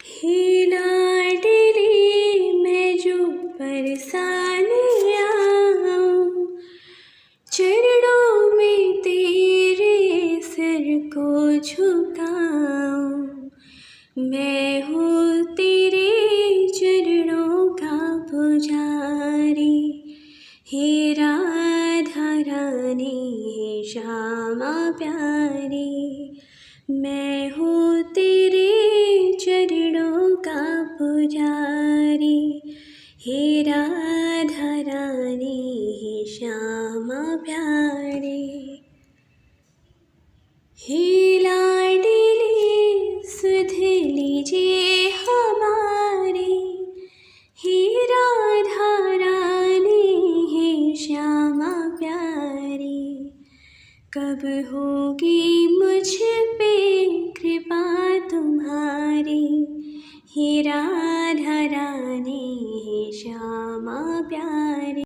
हे लाडली मैं जो बरसाने आऊं, चरणों में तेरे सिर को झुकाऊं। मैं हूँ तेरे चरणों का पुजारी, हे राधा रानी हे श्यामा प्यारी। मैं हूँ तेरे चरणों का पुजारी, हे राधा रानी हे श्यामा प्यारी। हे लाडली सुध लीजिए हमारी, हे राधा रानी हे श्यामा प्यारी। कब होगी मुझ पे कृपा तुम्हारी, हे राधा रानी हे श्यामा प्यारी।